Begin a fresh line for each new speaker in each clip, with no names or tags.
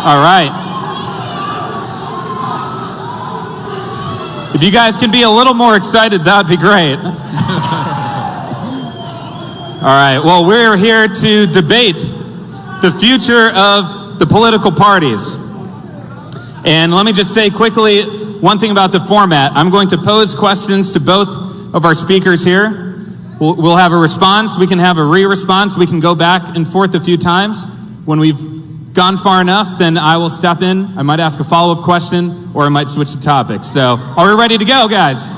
All right. If you guys can be a little more excited, that'd be great. All right, well, we're here to debate the future of the political parties. And let me just say quickly one thing about the format. I'm going to pose questions to both of our speakers here. We'll have a response. We can have a re-response. We can go back and forth a few times. When we've gone far enough, then I will step in. I might ask a follow-up question, or I might switch the topic. So, are we ready to go, guys?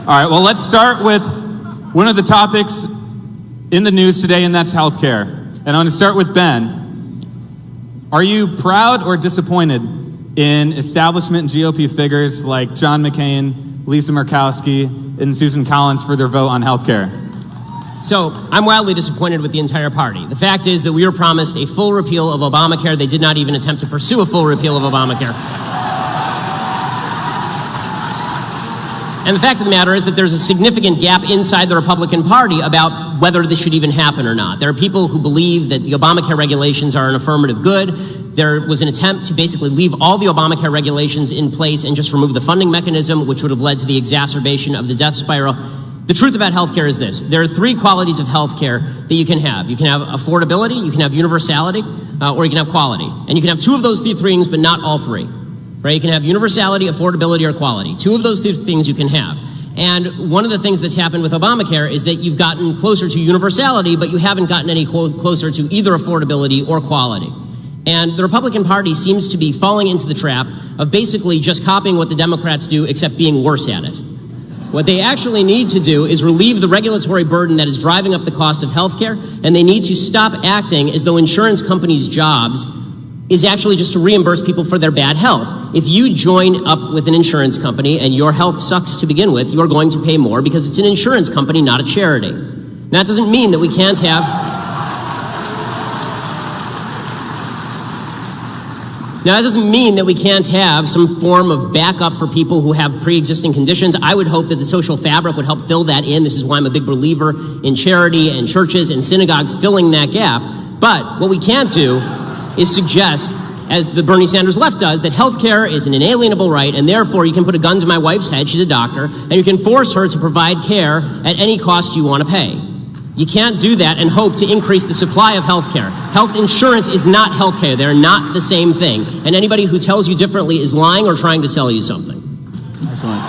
All right, well, let's start with one of the topics in the news today, and that's healthcare. And I'm going to start with Ben. Are you proud or disappointed in establishment GOP figures like John McCain, Lisa Murkowski, and Susan Collins for their vote on healthcare?
So, I'm wildly disappointed with the entire party. The fact is that we were promised a full repeal of Obamacare. They did not even attempt to pursue a full repeal of Obamacare. And the fact of the matter is that there's a significant gap inside the Republican Party about whether this should even happen or not. There are people who believe that the Obamacare regulations are an affirmative good. There was an attempt to basically leave all the Obamacare regulations in place and just remove the funding mechanism, which would have led to the exacerbation of the death spiral. The truth about healthcare is this. There are three qualities of healthcare that you can have. You can have affordability, you can have universality, or you can have quality. And you can have two of those three things, but not all three. Right? You can have universality, affordability, or quality. Two of those three things you can have. And one of the things that's happened with Obamacare is that you've gotten closer to universality, but you haven't gotten any closer to either affordability or quality. And the Republican Party seems to be falling into the trap of basically just copying what the Democrats do, except being worse at it. What they actually need to do is relieve the regulatory burden that is driving up the cost of healthcare, and they need to stop acting as though insurance companies' jobs is actually just to reimburse people for their bad health. If you join up with an insurance company and your health sucks to begin with, you're going to pay more because it's an insurance company, not a charity. Now, that doesn't mean that we can't have... Now, that doesn't mean that we can't have some form of backup for people who have pre-existing conditions. I would hope that the social fabric would help fill that in. This is why I'm a big believer in charity and churches and synagogues filling that gap. But what we can't do is suggest, as the Bernie Sanders left does, that healthcare is an inalienable right, and therefore you can put a gun to my wife's head, she's a doctor, and you can force her to provide care at any cost you want to pay. You can't do that and hope to increase the supply of healthcare. Health insurance is not healthcare. They're not the same thing. And anybody who tells you differently is lying or trying to sell you something.
Excellent.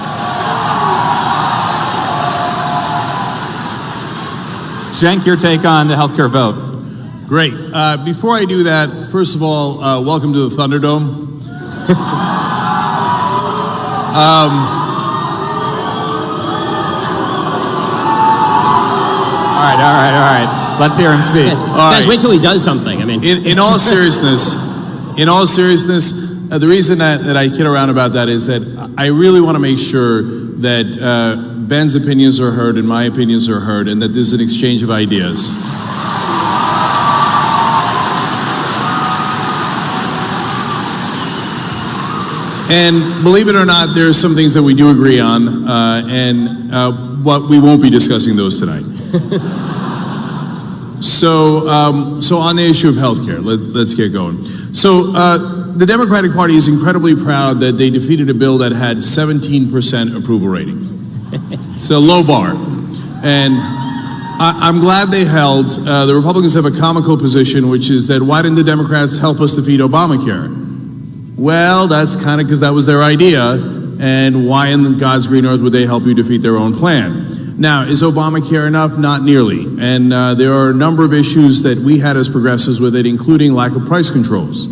Cenk, your take on the healthcare vote.
Great. Before I do that, first of all, welcome to the Thunderdome.
All right. Let's hear him speak.
Guys, wait till he does something. I mean,
in all seriousness, the reason that I kid around about that is that I really want to make sure that Ben's opinions are heard and my opinions are heard, and that this is an exchange of ideas. And believe it or not, there are some things that we do agree on, but we won't be discussing those tonight. So on the issue of healthcare, let's get going. So the Democratic Party is incredibly proud that they defeated a bill that had 17% approval rating. It's a low bar, and I'm glad they held. The Republicans have a comical position, which is that why didn't the Democrats help us defeat Obamacare? Well, that's kind of because that was their idea, and why in God's green earth would they help you defeat their own plan? Now, is Obamacare enough? Not nearly. And there are a number of issues that we had as progressives with it, including lack of price controls.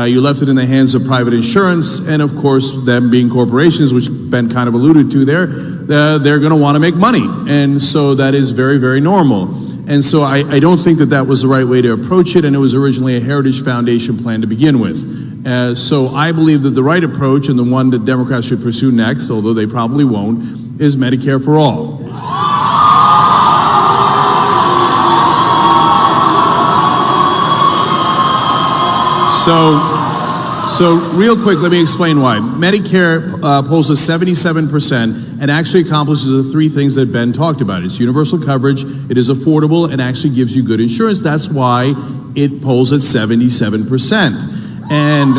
You left it in the hands of private insurance, and of course, them being corporations, which Ben kind of alluded to there, they're going to want to make money. And so that is very, very normal. And so I don't think that was the right way to approach it, and it was originally a Heritage Foundation plan to begin with. So I believe that the right approach, and the one that Democrats should pursue next, although they probably won't, is Medicare for all. So real quick, let me explain why. Medicare polls a 77%, and actually accomplishes the three things that Ben talked about. It's universal coverage, it is affordable, and actually gives you good insurance. That's why it polls at 77%. And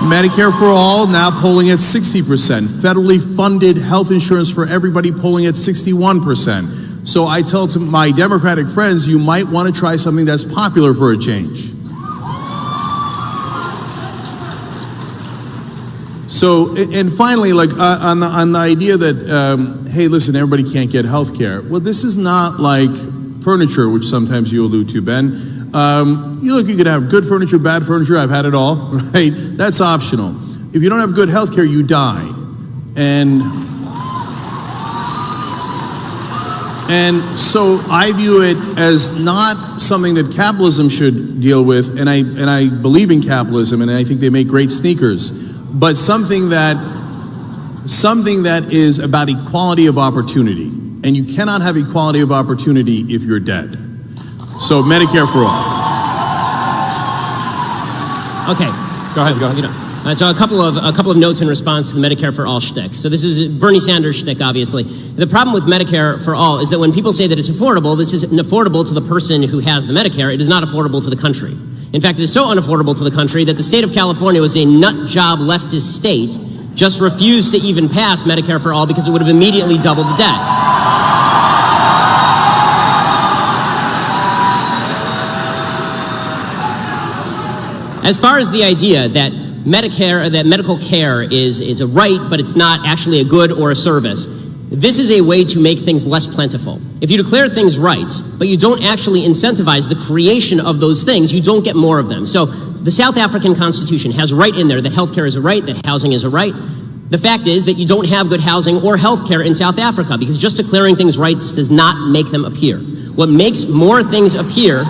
Medicare for All now polling at 60%. Federally funded health insurance for everybody polling at 61%. So I tell to my Democratic friends, you might want to try something that's popular for a change. So, and finally, like on the idea that, hey, listen, everybody can't get health care. Well, this is not like furniture, which sometimes you allude to, Ben. You could have good furniture, bad furniture. I've had it all, right? That's optional. If you don't have good health care, you die. And so I view it as not something that capitalism should deal with, and I believe in capitalism, and I think they make great sneakers, but something that is about equality of opportunity. And you cannot have equality of opportunity if you're dead. So Medicare for all.
Okay. Go ahead. So a couple of notes in response to the Medicare for all shtick. So this is Bernie Sanders shtick, obviously. The problem with Medicare for all is that when people say that it's affordable, this isn't affordable to the person who has the Medicare. It is not affordable to the country. In fact, it is so unaffordable to the country that the state of California was a nut job leftist state, just refused to even pass Medicare for all because it would have immediately doubled the debt. As far as the idea that medical care is a right, but it's not actually a good or a service, this is a way to make things less plentiful. If you declare things right, but you don't actually incentivize the creation of those things, you don't get more of them. So the South African Constitution has right in there that healthcare is a right, that housing is a right. The fact is that you don't have good housing or healthcare in South Africa because just declaring things rights does not make them appear. What makes more things appear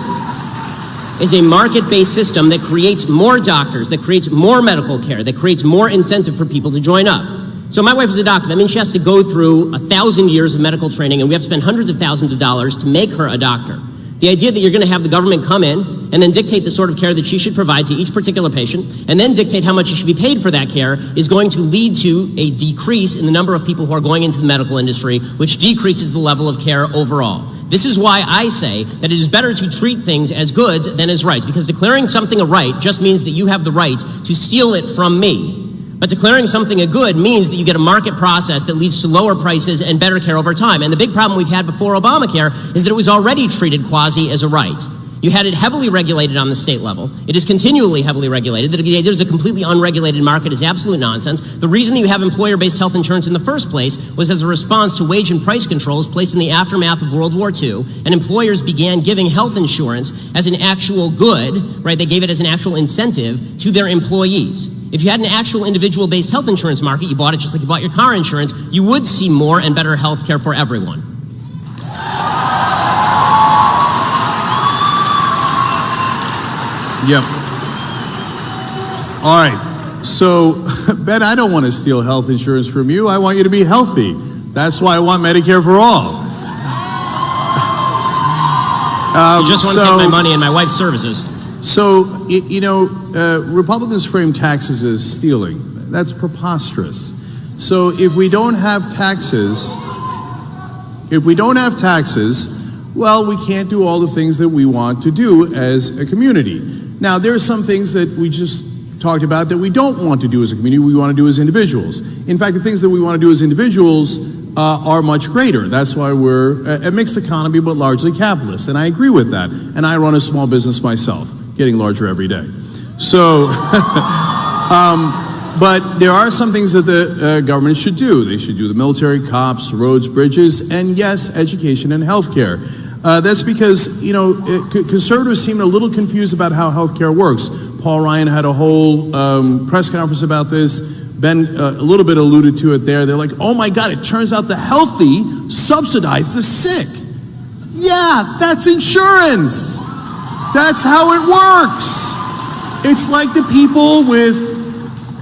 is a market-based system that creates more doctors, that creates more medical care, that creates more incentive for people to join up. So my wife is a doctor. That means she has to go through 1,000 years of medical training, and we have to spend hundreds of thousands of dollars to make her a doctor. The idea that you're going to have the government come in and then dictate the sort of care that she should provide to each particular patient, and then dictate how much she should be paid for that care, is going to lead to a decrease in the number of people who are going into the medical industry, which decreases the level of care overall. This is why I say that it is better to treat things as goods than as rights, because declaring something a right just means that you have the right to steal it from me. But declaring something a good means that you get a market process that leads to lower prices and better care over time. And the big problem we've had before Obamacare is that it was already treated quasi as a right. You had it heavily regulated on the state level. It is continually heavily regulated. The idea there's a completely unregulated market is absolute nonsense. The reason that you have employer-based health insurance in the first place was as a response to wage and price controls placed in the aftermath of World War II, and employers began giving health insurance as an actual good, right? They gave it as an actual incentive to their employees. If you had an actual individual-based health insurance market, you bought it just like you bought your car insurance, you would see more and better health care for everyone.
Yep. All right. So, Ben, I don't want to steal health insurance from you. I want you to be healthy. That's why I want Medicare for all.
You just want to take my money and my wife's services.
So, Republicans frame taxes as stealing. That's preposterous. So if we don't have taxes, well, we can't do all the things that we want to do as a community. Now, there are some things that we just talked about that we don't want to do as a community, we want to do as individuals. In fact, the things that we want to do as individuals are much greater. That's why we're a mixed economy, but largely capitalist. And I agree with that. And I run a small business myself, getting larger every day. So, but there are some things that the government should do. They should do the military, cops, roads, bridges, and yes, education and healthcare. That's because, conservatives seem a little confused about how healthcare works. Paul Ryan had a whole press conference about this. Ben a little bit alluded to it there. They're like, oh my God, it turns out the healthy subsidize the sick. Yeah, that's insurance. That's how it works. It's like the people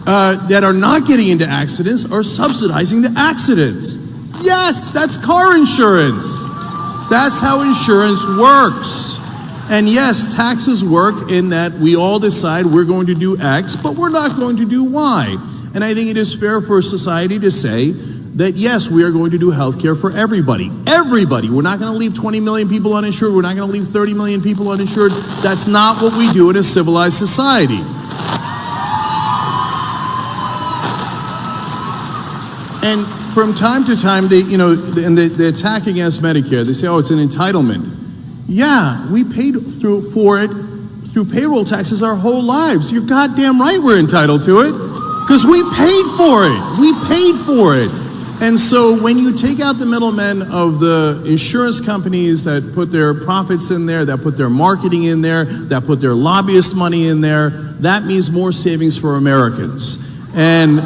that are not getting into accidents are subsidizing the accidents. Yes, that's car insurance. That's how insurance works. And yes, taxes work in that we all decide we're going to do X, but we're not going to do Y. And I think it is fair for society to say that yes, we are going to do health care for everybody. Everybody. We're not going to leave 20 million people uninsured. We're not going to leave 30 million people uninsured. That's not what we do in a civilized society. And from time to time, the attack against Medicare, they say, oh, it's an entitlement. Yeah, we paid for it through payroll taxes our whole lives. You're goddamn right we're entitled to it, because we paid for it. We paid for it. And so when you take out the middlemen of the insurance companies that put their profits in there, that put their marketing in there, that put their lobbyist money in there, that means more savings for Americans. And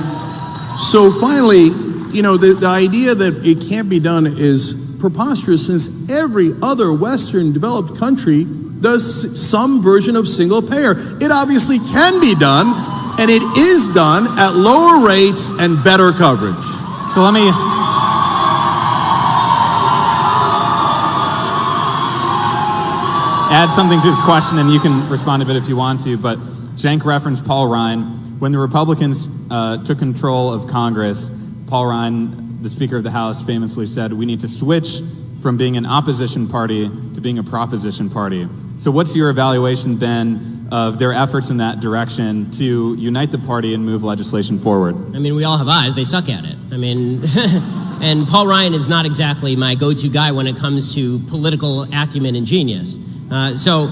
so finally, the idea that it can't be done is preposterous, since every other Western developed country does some version of single payer. It obviously can be done, and it is done at lower rates and better coverage.
So let me add something to this question, and you can respond to it if you want to, but Cenk referenced Paul Ryan. When the Republicans took control of Congress, Paul Ryan, the Speaker of the House, famously said, we need to switch from being an opposition party to being a proposition party. So what's your evaluation then of their efforts in that direction to unite the party and move legislation forward?
I mean, we all have eyes. They suck at it. I mean, and Paul Ryan is not exactly my go-to guy when it comes to political acumen and genius. So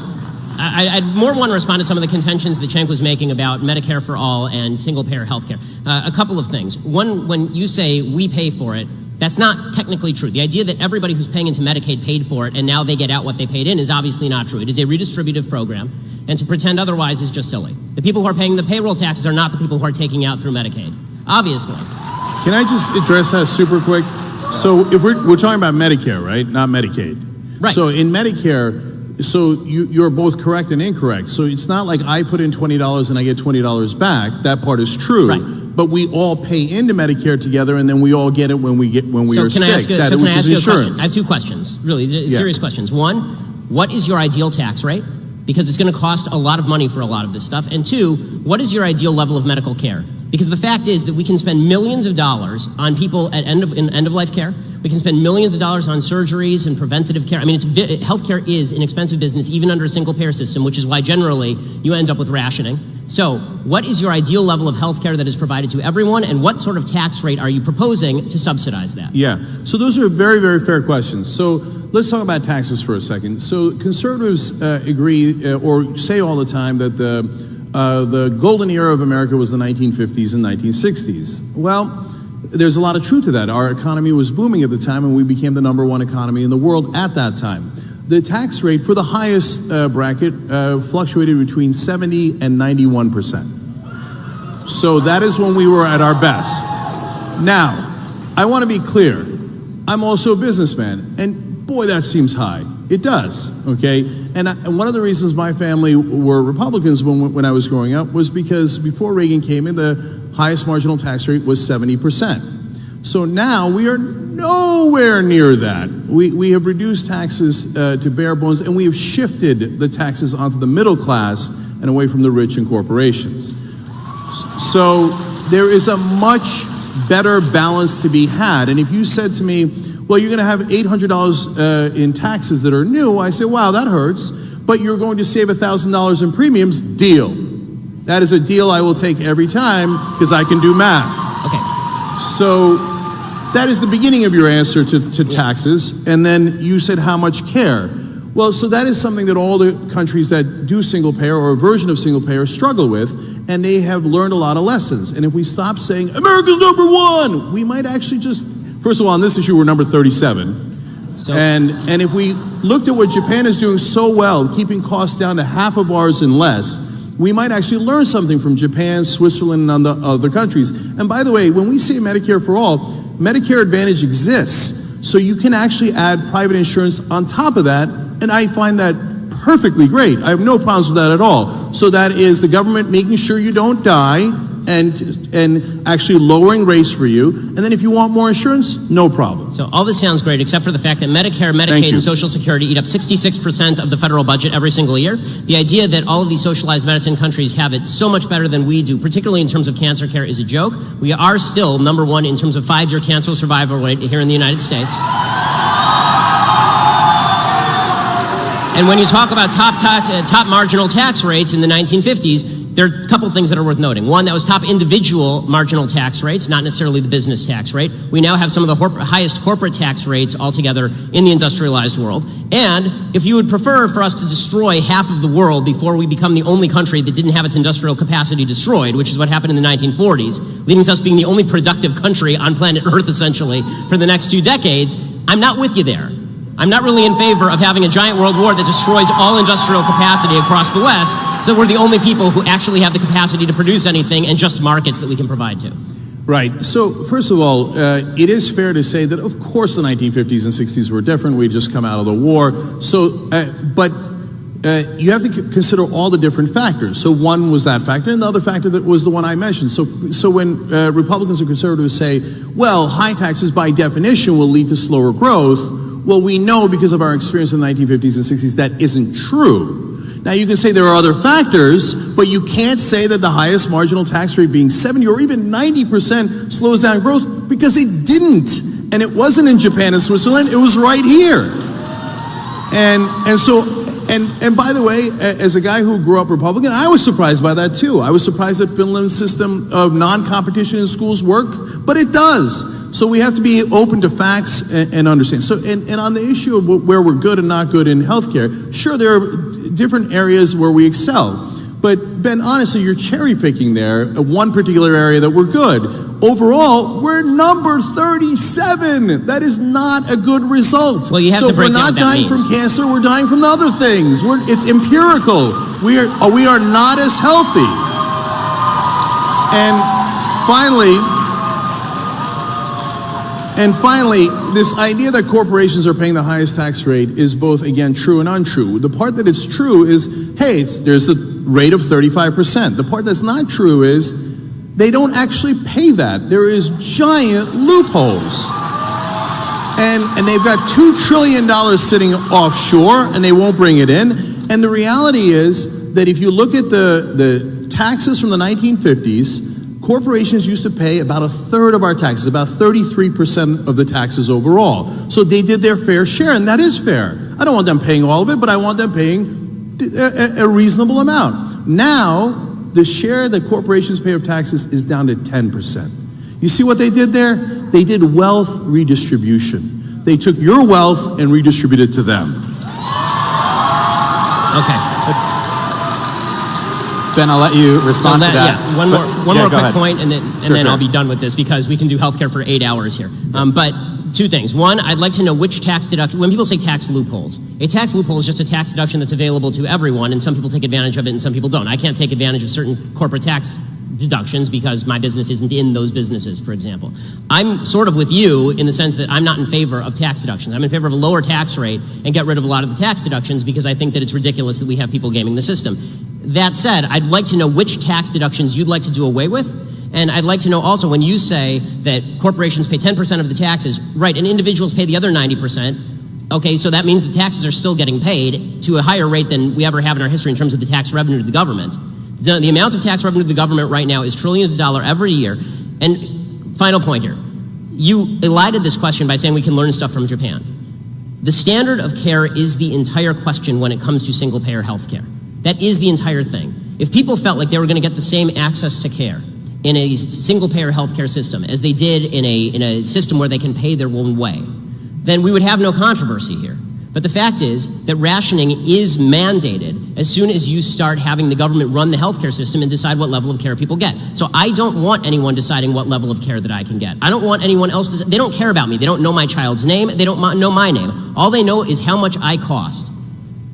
I'd more want to respond to some of the contentions that Cenk was making about Medicare for all and single-payer health care. A couple of things. One, when you say we pay for it, that's not technically true. The idea that everybody who's paying into Medicaid paid for it and now they get out what they paid in is obviously not true. It is a redistributive program, and to pretend otherwise is just silly. The people who are paying the payroll taxes are not the people who are taking out through Medicaid, obviously.
Can I just address that super quick? So if we're talking about Medicare, right? Not Medicaid.
Right.
So in Medicare, so you're both correct and incorrect. So it's not like I put in $20 and I get $20 back. That part is true. Right. But we all pay into Medicare together, and then we all get it when we are sick.
Can I ask you a question? I have two questions, really serious questions. One, what is your ideal tax rate? Because it's going to cost a lot of money for a lot of this stuff. And two, what is your ideal level of medical care? Because the fact is that we can spend millions of dollars on people at end-of-life care. We can spend millions of dollars on surgeries and preventative care. I mean, healthcare is an expensive business, even under a single-payer system, which is why generally you end up with rationing. So what is your ideal level of healthcare that is provided to everyone, and what sort of tax rate are you proposing to subsidize that?
Yeah, so those are very, very fair questions. So let's talk about taxes for a second. So conservatives agree or say all the time that the golden era of America was the 1950s and 1960s. Well, there's a lot of truth to that. Our economy was booming at the time, and we became the #1 economy in the world at that time. The tax rate for the highest bracket fluctuated between 70 and 91%. So that is when we were at our best. Now, I want to be clear. I'm also a businessman, and boy, that seems high. It does, okay? And one of the reasons my family were Republicans when I was growing up was because before Reagan came in, the highest marginal tax rate was 70%. So now we are nowhere near that. We have reduced taxes to bare bones, and we have shifted the taxes onto the middle class and away from the rich and corporations. So there is a much better balance to be had. And if you said to me, well, you're going to have $800 in taxes that are new, I say, wow, that hurts. But you're going to save $1,000 in premiums, deal. That is a deal I will take every time because I can do math.
Okay.
So that is the beginning of your answer to taxes. And then you said how much care. Well, so that is something that all the countries that do single payer or a version of single payer struggle with. And they have learned a lot of lessons. And if we stop saying, America's #1, we might actually just, first of all, on this issue, we're number 37. So, and if we looked at what Japan is doing so well, keeping costs down to half of ours and less, we might actually learn something from Japan, Switzerland, and other countries. And by the way, when we say Medicare for all, Medicare Advantage exists. So you can actually add private insurance on top of that. And I find that perfectly great. I have no problems with that at all. So that is the government making sure you don't die and actually lowering rates for you. And then if you want more insurance, no problem.
So all this sounds great, except for the fact that Medicare, Medicaid, and Social Security eat up 66% of the federal budget every single year. The idea that all of these socialized medicine countries have it so much better than we do, particularly in terms of cancer care, is a joke. We are still #1 in terms of 5-year cancer survival rate here in the United States. And when you talk about top marginal tax rates in the 1950s, there are a couple of things that are worth noting. One, that was top individual marginal tax rates, not necessarily the business tax rate. We now have some of the highest corporate tax rates altogether in the industrialized world. And if you would prefer for us to destroy half of the world before we become the only country that didn't have its industrial capacity destroyed, which is what happened in the 1940s, leading to us being the only productive country on planet Earth, essentially, for the next 2 decades, I'm not with you there. I'm not really in favor of having a giant world war that destroys all industrial capacity across the West, so we're the only people who actually have the capacity to produce anything and just markets that we can provide to.
Right. So, first of all, it is fair to say that, of course, the 1950s and 60s were different. We'd just come out of the war. So, but you have to consider all the different factors. So one was that factor, and the other factor that was the one I mentioned. So when Republicans and conservatives say, well, high taxes by definition will lead to slower growth, well, we know because of our experience in the 1950s and 60s that isn't true. Now, you can say there are other factors, but you can't say that the highest marginal tax rate being 70 or even 90% slows down growth, because it didn't. And it wasn't in Japan and Switzerland, it was right here. And by the way, as a guy who grew up Republican, I was surprised by that too. I was surprised that Finland's system of non-competition in schools worked, but it does. So we have to be open to facts and understand. So, and on the issue of where we're good and not good in healthcare, sure, there are different areas where we excel. But Ben, honestly, you're cherry picking there one particular area that we're good. Overall, we're number 37. That is not a good result.
Well, you have to break down what that means.
So if we're not dying from cancer, we're dying from other things. It's empirical. We are not as healthy. And finally, this idea that corporations are paying the highest tax rate is both, again, true and untrue. The part that is true is, hey, there's a rate of 35%. The part that's not true is they don't actually pay that. There is giant loopholes. And they've got $2 trillion sitting offshore, and they won't bring it in. And the reality is that if you look at the taxes from the 1950s, corporations used to pay about 1/3 of our taxes, about 33% of the taxes overall. So they did their fair share, and that is fair. I don't want them paying all of it, but I want them paying a reasonable amount. Now, the share that corporations pay of taxes is down to 10%. You see what they did there? They did wealth redistribution. They took your wealth and redistributed it to them.
Okay.
Ben, I'll let you respond to that.
Yeah, one more quick point, and then
Sure.
I'll be done with this, because we can do healthcare for 8 hours here. But 2 things. One, I'd like to know which tax deduction, when people say tax loopholes, a tax loophole is just a tax deduction that's available to everyone, and some people take advantage of it and some people don't. I can't take advantage of certain corporate tax deductions because my business isn't in those businesses, for example. I'm sort of with you in the sense that I'm not in favor of tax deductions. I'm in favor of a lower tax rate and get rid of a lot of the tax deductions, because I think that it's ridiculous that we have people gaming the system. That said, I'd like to know which tax deductions you'd like to do away with. And I'd like to know also, when you say that corporations pay 10% of the taxes, right, and individuals pay the other 90%, okay, so that means the taxes are still getting paid to a higher rate than we ever have in our history in terms of the tax revenue to the government. The amount of tax revenue to the government right now is trillions of dollars every year. And final point here, you elided this question by saying we can learn stuff from Japan. The standard of care is the entire question when it comes to single-payer health care. That is the entire thing. If people felt like they were going to get the same access to care in a single-payer healthcare system as they did in a system where they can pay their own way, then we would have no controversy here. But the fact is that rationing is mandated as soon as you start having the government run the healthcare system and decide what level of care people get. So I don't want anyone deciding what level of care that I can get. I don't want anyone else to. They don't care about me. They don't know my child's name. They don't know my name. All they know is how much I cost.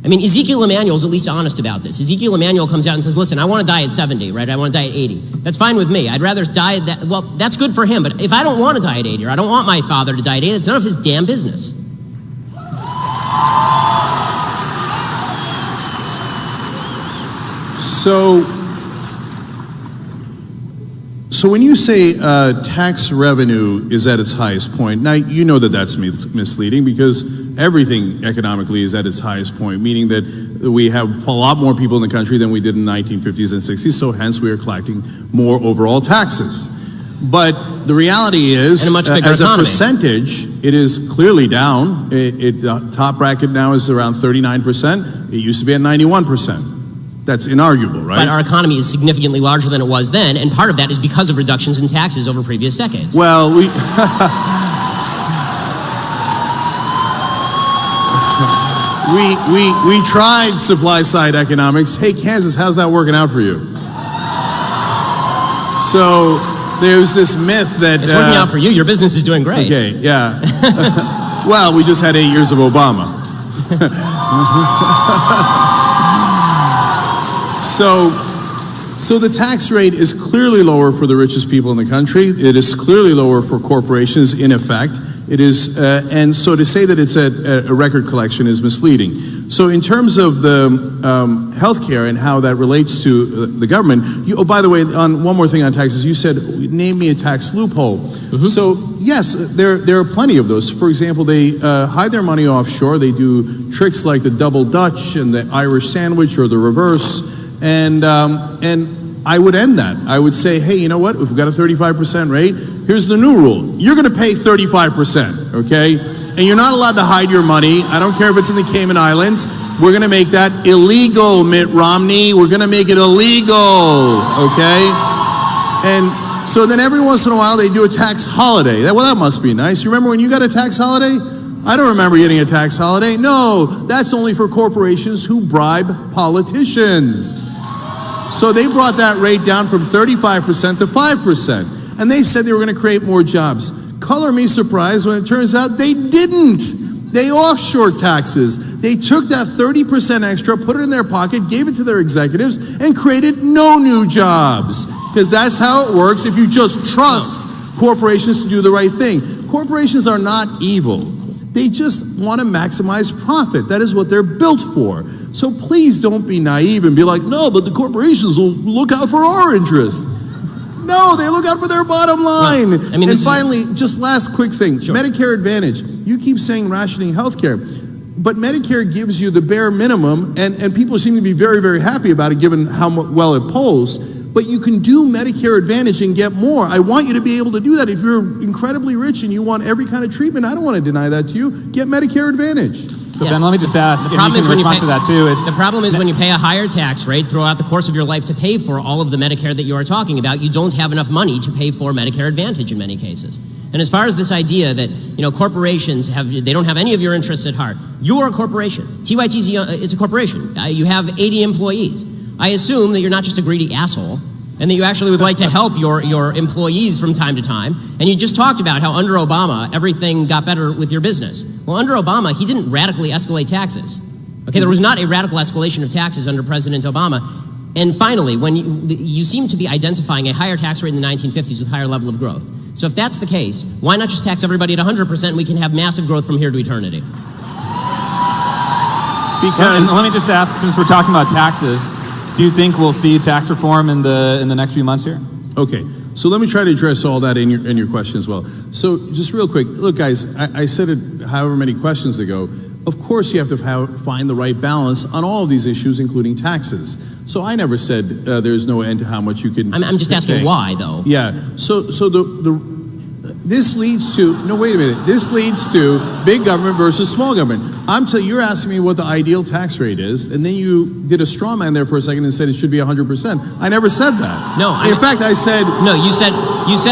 I mean, Ezekiel Emanuel's at least honest about this. Ezekiel Emanuel comes out and says, listen, I want to die at 70, right? I want to die at 80. That's fine with me. I'd rather die at that. Well, that's good for him. But if I don't want to die at 80, or I don't want my father to die at 80, it's none of his damn business.
So So when you say tax revenue is at its highest point, now you know that that's misleading because everything economically is at its highest point, meaning that we have a lot more people in the country than we did in the 1950s and 60s, so hence we are collecting more overall taxes. But the reality is, as a percentage, it is clearly down. The top bracket now is around 39%. It used to be at 91%. That's inarguable, right?
But our economy is significantly larger than it was then, and part of that is because of reductions in taxes over previous decades.
Well, we tried supply-side economics. Hey, Kansas, how's that working out for you? So there's this myth that...
It's working out for you. Your business is doing great.
Okay, yeah. Well, we just had 8 years of Obama. So the tax rate is clearly lower for the richest people in the country. It is clearly lower for corporations, in effect. It is, and so to say that it's a record collection is misleading. So in terms of the healthcare and how that relates to the government, oh, by the way, on one more thing on taxes, you said, name me a tax loophole. Mm-hmm. So yes, there are plenty of those. For example, they hide their money offshore. They do tricks like the double Dutch and the Irish sandwich or the reverse. And I would end that. I would say, hey, you know what? If we've got a 35% rate, here's the new rule. You're going to pay 35%, okay? And you're not allowed to hide your money. I don't care if it's in the Cayman Islands. We're going to make that illegal, Mitt Romney. We're going to make it illegal, okay? And so then every once in a while they do a tax holiday. Well, that must be nice. You remember when you got a tax holiday? I don't remember getting a tax holiday. No, that's only for corporations who bribe politicians. So they brought that rate down from 35% to 5%. And they said they were going to create more jobs. Color me surprised when it turns out they didn't. They offshored taxes. They took that 30% extra, put it in their pocket, gave it to their executives, and created no new jobs. Because that's how it works if you just trust corporations to do the right thing. Corporations are not evil. They just want to maximize profit. That is what they're built for. So please don't be naive and be like, no, but the corporations will look out for our interests. No, they look out for their bottom line. Well, I mean, and finally, just last quick thing, sure. Medicare Advantage. You keep saying rationing healthcare, but Medicare gives you the bare minimum, and people seem to be very, very happy about it given how well it polls. But you can do Medicare Advantage and get more. I want you to be able to do that. If you're incredibly rich and you want every kind of treatment, I don't want to deny that to you. Get Medicare Advantage.
So yes. Ben, let me just ask, if you can respond to that too.
The problem is when you pay a higher tax rate throughout the course of your life to pay for all of the Medicare that you are talking about, you don't have enough money to pay for Medicare Advantage in many cases. And as far as this idea that corporations they don't have any of your interests at heart, you're a corporation. TYT's it's a corporation. You have 80 employees. I assume that you're not just a greedy asshole, and that you actually would like to help your employees from time to time. And you just talked about how under Obama, everything got better with your business. Well, under Obama, he didn't radically escalate taxes. Okay, there was not a radical escalation of taxes under President Obama. And finally, when you seem to be identifying a higher tax rate in the 1950s with higher level of growth. So if that's the case, why not just tax everybody at 100% and we can have massive growth from here to eternity?
Because
let me just ask, since we're talking about taxes, do you think we'll see tax reform in the next few months here?
Okay, so let me try to address all that in your question as well. So just real quick, look guys, I said it however many questions ago, of course you have to find the right balance on all of these issues, including taxes. So I never said there's no end to how much you can
I'm just asking why though.
Yeah, so this leads to, no wait a minute, this leads to big government versus small government. You're asking me what the ideal tax rate is, and then you did a straw man there for a second and said it should be 100%. I never said that.
No.
In fact, I said...
No, you said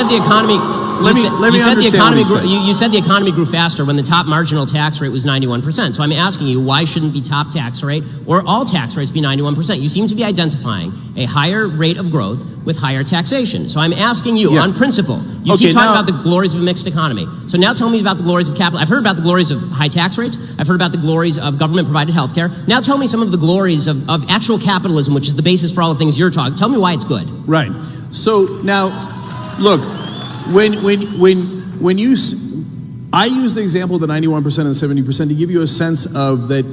the economy...
Let me understand
you said the economy grew faster when the top marginal tax rate was 91%. So I'm asking you, why shouldn't the top tax rate or all tax rates be 91%? You seem to be identifying a higher rate of growth with higher taxation. So I'm asking you, on principle, you keep talking about the glories of a mixed economy. So now tell me about the glories of capital. I've heard about the glories of high tax rates. I've heard about the glories of government-provided health care. Now tell me some of the glories of actual capitalism, which is the basis for all the things you're talking. Tell me why it's good.
Right. So now, look, when you, I use the example of the 91% and 70% to give you a sense of that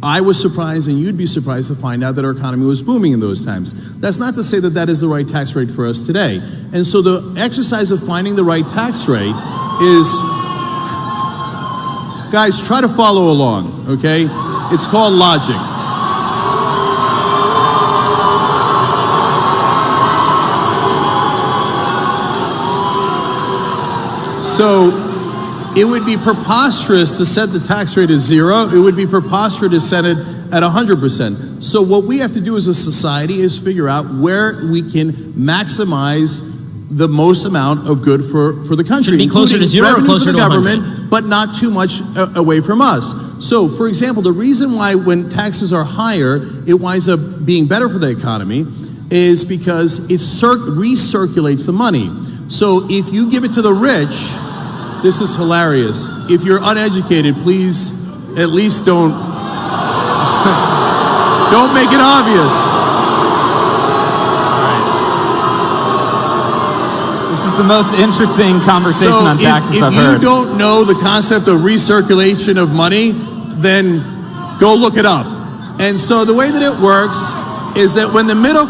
I was surprised and you'd be surprised to find out that our economy was booming in those times. That's not to say that that is the right tax rate for us today. And so the exercise of finding the right tax rate is, guys, try to follow along, okay? It's called logic. So it would be preposterous to set the tax rate at 0. It would be preposterous to set it at 100%. So what we have to do as a society is figure out where we can maximize the most amount of good for the country.
Should it be closer to 0 or closer
for the
to
government,
100?
but not too much away from us. So, for example, the reason why when taxes are higher, it winds up being better for the economy is because it recirculates the money. So if you give it to the rich, this is hilarious. If you're uneducated, please at least don't make it obvious.
This is the most interesting conversation on taxes I've heard.
If you don't know the concept of recirculation of money, then go look it up. And so the way that it works is that when the middle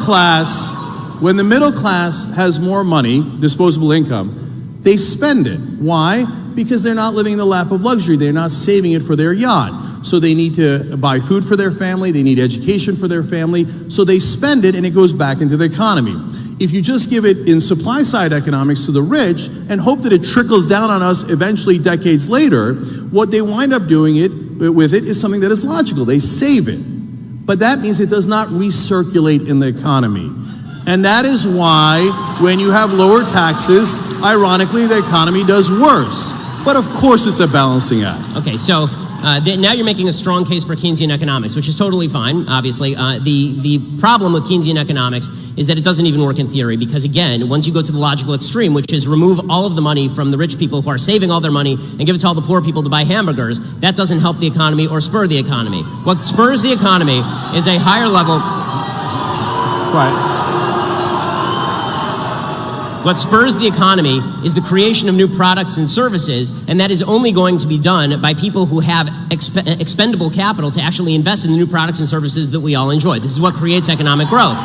class has more money, disposable income, they spend it. Why? Because they're not living in the lap of luxury. They're not saving it for their yacht. So they need to buy food for their family. They need education for their family. So they spend it and it goes back into the economy. If you just give it in supply side economics to the rich and hope that it trickles down on us eventually decades later, what they wind up doing with it is something that is logical. They save it. But that means it does not recirculate in the economy. And that is why when you have lower taxes, ironically, the economy does worse. But of course it's a balancing act.
Okay, so now you're making a strong case for Keynesian economics, which is totally fine, obviously. The problem with Keynesian economics is that it doesn't even work in theory because, again, once you go to the logical extreme, which is remove all of the money from the rich people who are saving all their money and give it to all the poor people to buy hamburgers, that doesn't help the economy or spur the economy. What spurs the economy is a higher level...
Right.
What spurs the economy is the creation of new products and services, and that is only going to be done by people who have expendable capital to actually invest in the new products and services that we all enjoy. This is what creates economic growth.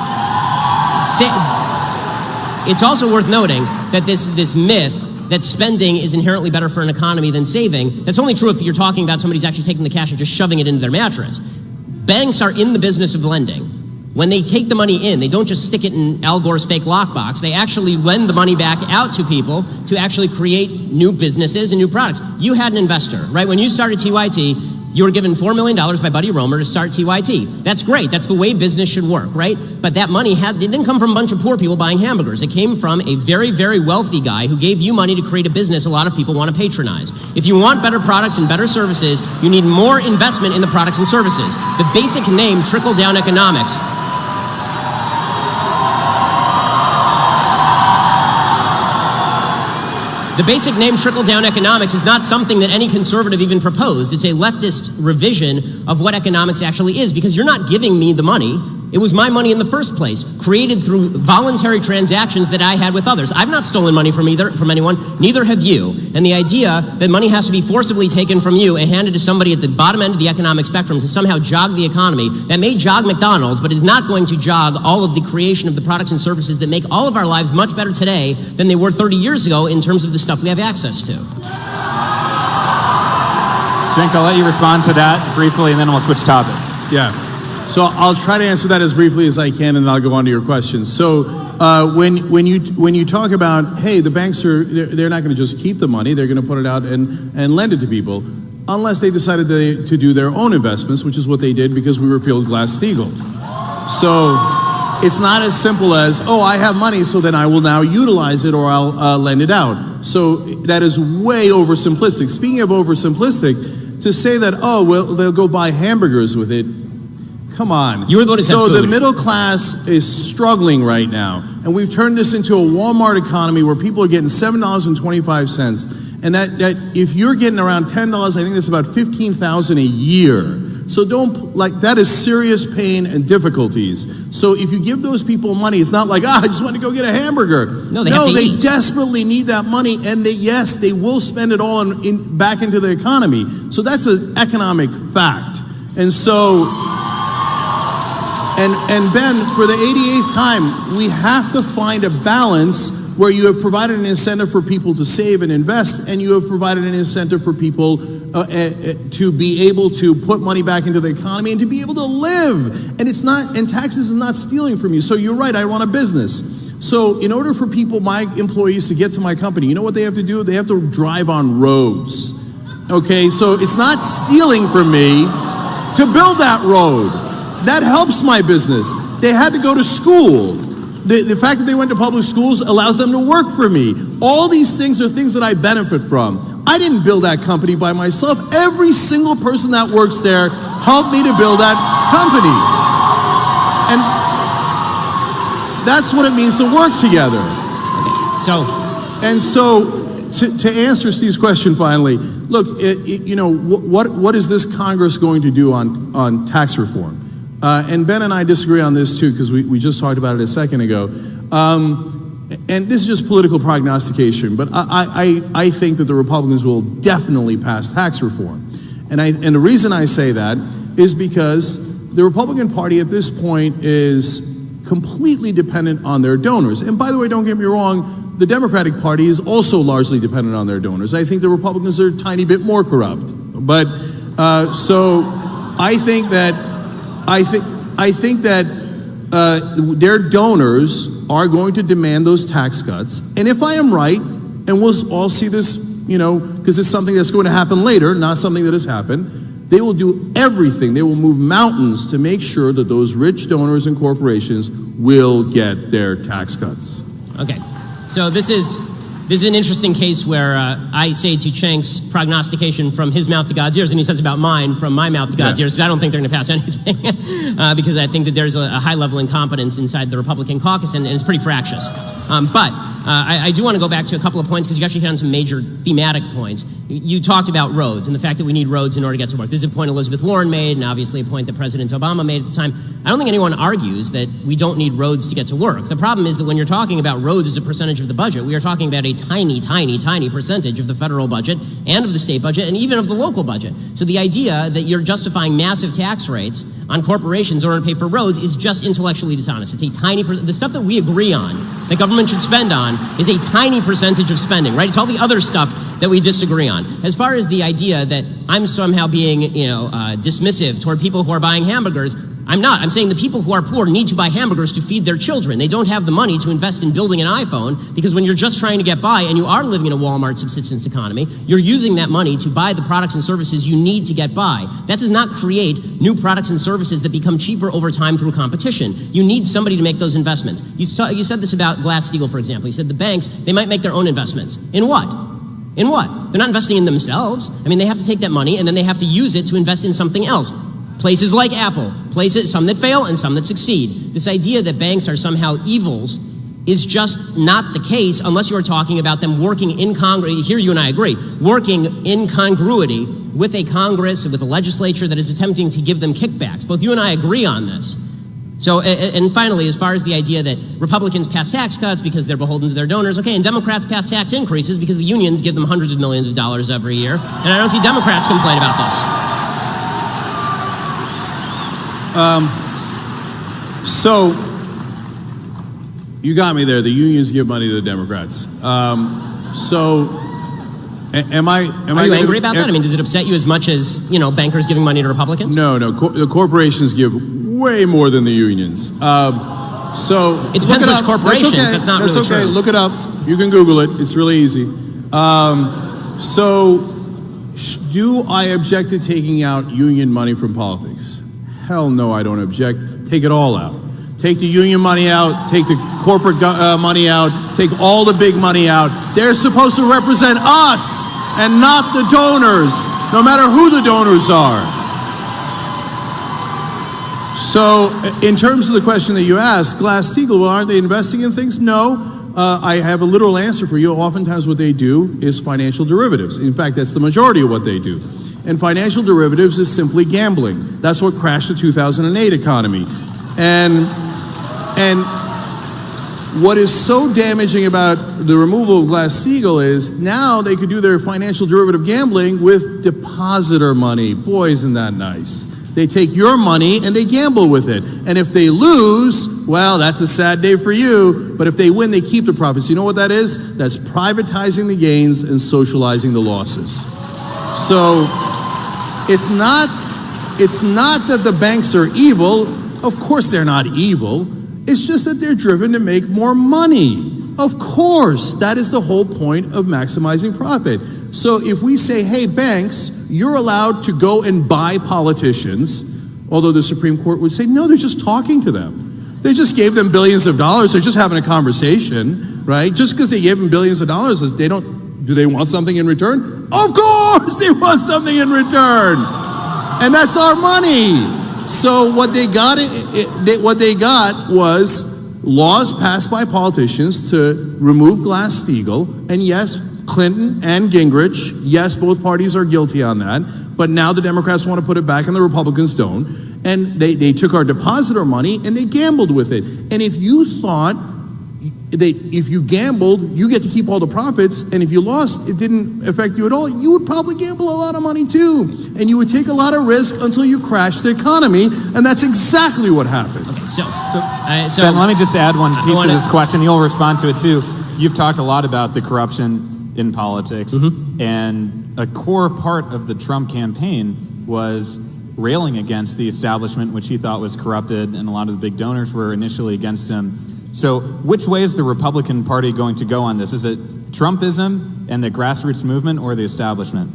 It's also worth noting that this myth that spending is inherently better for an economy than saving, that's only true if you're talking about somebody who's actually taking the cash and just shoving it into their mattress. Banks are in the business of lending. When they take the money in, they don't just stick it in Al Gore's fake lockbox. They actually lend the money back out to people to actually create new businesses and new products. You had an investor, right? When you started TYT, you were given $4 million by Buddy Roemer to start TYT. That's great. That's the way business should work, right? But that money it didn't come from a bunch of poor people buying hamburgers. It came from a very, very wealthy guy who gave you money to create a business a lot of people want to patronize. If you want better products and better services, you need more investment in the products and services. The basic name, trickle-down economics. The basic name trickle-down economics is not something that any conservative even proposed. It's a leftist revision of what economics actually is, because you're not giving me the money. It was my money in the first place, created through voluntary transactions that I had with others. I've not stolen money from anyone, neither have you. And the idea that money has to be forcibly taken from you and handed to somebody at the bottom end of the economic spectrum to somehow jog the economy, that may jog McDonald's, but is not going to jog all of the creation of the products and services that make all of our lives much better today than they were 30 years ago in terms of the stuff we have access to.
Cenk, I'll let you respond to that briefly, and then we'll switch topic.
Yeah. So I'll try to answer that as briefly as I can, and I'll go on to your questions. So when you talk about, hey, the banks they're not going to just keep the money, they're going to put it out and lend it to people, unless they decided to do their own investments, which is what they did because we repealed Glass-Steagall. So it's not as simple as, oh, I have money, so then I will now utilize it or I'll lend it out. So that is way oversimplistic. Speaking of oversimplistic, to say that, oh, well, they'll go buy hamburgers with it, come on.
You were the one who said
so
food.
The middle class is struggling right now. And we've turned this into a Walmart economy where people are getting $7.25. And that if you're getting around $10, I think that's about $15,000 a year. So don't, like, that is serious pain and difficulties. So if you give those people money, it's not like, I just want to go get a hamburger.
No, they
desperately need that money, and yes, they will spend it all back into the economy. So that's an economic fact. And so, and Ben, for the 88th time, we have to find a balance where you have provided an incentive for people to save and invest, and you have provided an incentive for people to be able to put money back into the economy and to be able to live. And taxes is not stealing from you. So you're right, I run a business. So in order for people, my employees, to get to my company, you know what they have to do? They have to drive on roads. Okay, so it's not stealing from me to build that road. That helps my business. They had to go to school. The fact that they went to public schools allows them to work for me. All these things are things that I benefit from. I didn't build that company by myself. Every single person that works there helped me to build that company. And that's what it means to work together. To answer Steve's question finally, look, what is this Congress going to do on tax reform? And Ben and I disagree on this too, because we just talked about it a second ago. And this is just political prognostication, but I think that the Republicans will definitely pass tax reform. And the reason I say that is because the Republican Party at this point is completely dependent on their donors. And by the way, don't get me wrong, the Democratic Party is also largely dependent on their donors. I think the Republicans are a tiny bit more corrupt. But so I think that their donors are going to demand those tax cuts. And if I am right, and we'll all see this, because it's something that's going to happen later, not something that has happened, they will do everything. They will move mountains to make sure that those rich donors and corporations will get their tax cuts.
Okay, so this is an interesting case where I say to Cenk's prognostication from his mouth to God's ears, and he says about mine from my mouth to God's ears, because I don't think they're going to pass anything, because I think that there's a high level incompetence inside the Republican caucus, and it's pretty fractious. But I do want to go back to a couple of points, because you actually hit on some major thematic points. You talked about roads and the fact that we need roads in order to get to work. This is a point Elizabeth Warren made, and obviously a point that President Obama made at the time. I don't think anyone argues that we don't need roads to get to work. The problem is that when you're talking about roads as a percentage of the budget, we are talking about a tiny, tiny, tiny percentage of the federal budget and of the state budget and even of the local budget. So the idea that you're justifying massive tax rates on corporations in order to pay for roads is just intellectually dishonest. It's a tiny, the stuff that we agree on, that government should spend on, is a tiny percentage of spending, right? It's all the other stuff that we disagree on. As far as the idea that I'm somehow being, dismissive toward people who are buying hamburgers, I'm not. I'm saying the people who are poor need to buy hamburgers to feed their children. They don't have the money to invest in building an iPhone, because when you're just trying to get by and you are living in a Walmart subsistence economy, you're using that money to buy the products and services you need to get by. That does not create new products and services that become cheaper over time through competition. You need somebody to make those investments. You said this about Glass-Steagall, for example. You said the banks, they might make their own investments. In what? In what? They're not investing in themselves. I mean, they have to take that money and then they have to use it to invest in something else. Places like Apple, some that fail and some that succeed. This idea that banks are somehow evils is just not the case unless you are talking about them working in Congress. Here you and I agree, working in congruity with a Congress and with a legislature that is attempting to give them kickbacks. Both you and I agree on this. So, and finally, as far as the idea that Republicans pass tax cuts because they're beholden to their donors, okay, and Democrats pass tax increases because the unions give them hundreds of millions of dollars every year, and I don't see Democrats complain about this.
So, you got me there. The unions give money to the Democrats. So, am I
Are you angry about that? I mean, does it upset you as much as, bankers giving money to Republicans?
No. The corporations give way more than the unions. So
it depends which corporations. That's not really true.
Look it up. You can Google it. It's really easy. Do I object to taking out union money from politics? Hell no, I don't object. Take it all out. Take the union money out, take the corporate money out, take all the big money out. They're supposed to represent us and not the donors, no matter who the donors are. So, in terms of the question that you asked, Glass-Steagall, well, aren't they investing in things? No. I have a literal answer for you. Oftentimes what they do is financial derivatives. In fact, that's the majority of what they do. And financial derivatives is simply gambling. That's what crashed the 2008 economy. And what is so damaging about the removal of Glass-Steagall is now they could do their financial derivative gambling with depositor money. Boy, isn't that nice. They take your money and they gamble with it. And if they lose, well, that's a sad day for you. But if they win, they keep the profits. You know what that is? That's privatizing the gains and socializing the losses. So it's not that the banks are evil. Of course they're not evil. It's just that they're driven to make more money. Of course, that is the whole point of maximizing profit. So if we say, hey, banks, you're allowed to go and buy politicians, although the Supreme Court would say, no, they're just talking to them. They just gave them billions of dollars. They're just having a conversation, right? Just because they gave them billions of dollars, do they want something in return? Of course they want something in return. And that's our money. So what they got was laws passed by politicians to remove Glass-Steagall, and yes, Clinton and Gingrich, yes, both parties are guilty on that, but now the Democrats want to put it back and the Republicans don't, and they took our depositor money and they gambled with it. And if you thought that if you gambled, you get to keep all the profits, and if you lost, it didn't affect you at all, you would probably gamble a lot of money too. And you would take a lot of risk until you crash the economy, and that's exactly what happened.
Okay, so
Ben, let me just add one piece to this question. You'll respond to it too. You've talked a lot about the corruption in politics, and a core part of the Trump campaign was railing against the establishment, which he thought was corrupted, and a lot of the big donors were initially against him. So which way is the Republican Party going to go on this? Is it Trumpism and the grassroots movement, or the establishment?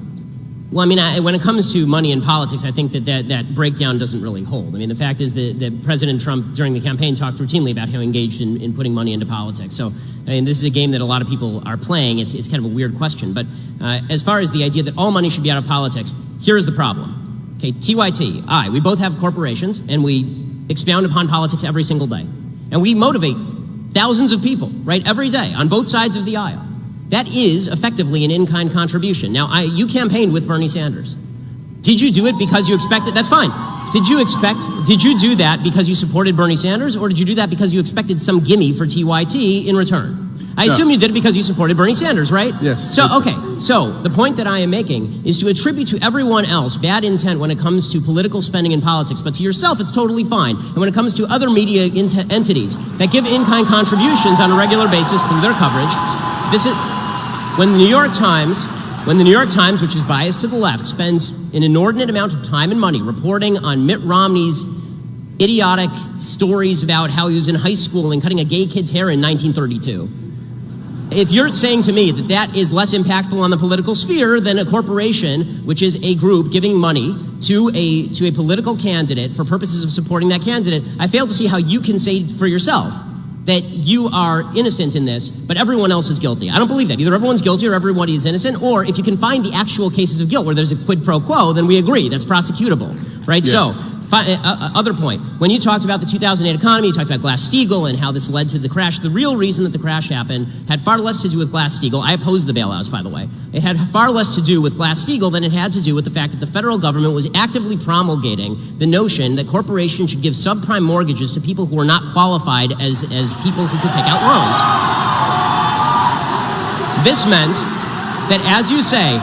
Well, I mean, when it comes to money in politics, I think that breakdown doesn't really hold. I mean, the fact is that President Trump, during the campaign, talked routinely about how he engaged in putting money into politics. So, I mean, this is a game that a lot of people are playing. It's kind of a weird question. But as far as the idea that all money should be out of politics, here's the problem. Okay, TYT, we both have corporations, and we expound upon politics every single day. And we motivate thousands of people, right, every day, on both sides of the aisle. That is effectively an in-kind contribution. Now, you campaigned with Bernie Sanders. Did you do it because you expected? That's fine. Did you do that because you supported Bernie Sanders, or did you do that because you expected some gimme for TYT in return? I assume you did it because you supported Bernie Sanders, right?
Yes.
So, okay. So, the point that I am making is to attribute to everyone else bad intent when it comes to political spending in politics, but to yourself, it's totally fine. And when it comes to other media entities that give in-kind contributions on a regular basis through their coverage, this is when the New York Times, which is biased to the left, spends an inordinate amount of time and money reporting on Mitt Romney's idiotic stories about how he was in high school and cutting a gay kid's hair in 1932. If you're saying to me that that is less impactful on the political sphere than a corporation, which is a group giving money to a political candidate for purposes of supporting that candidate, I fail to see how you can say for yourself that you are innocent in this, but everyone else is guilty. I don't believe that. Either everyone's guilty or everybody is innocent, or if you can find the actual cases of guilt where there's a quid pro quo, then we agree. That's prosecutable, right?
Yes.
So, other point. When you talked about the 2008 economy, you talked about Glass-Steagall and how this led to the crash. The real reason that the crash happened had far less to do with Glass-Steagall. I opposed the bailouts, by the way. It had far less to do with Glass-Steagall than it had to do with the fact that the federal government was actively promulgating the notion that corporations should give subprime mortgages to people who are not qualified as people who could take out loans. This meant that, as you say,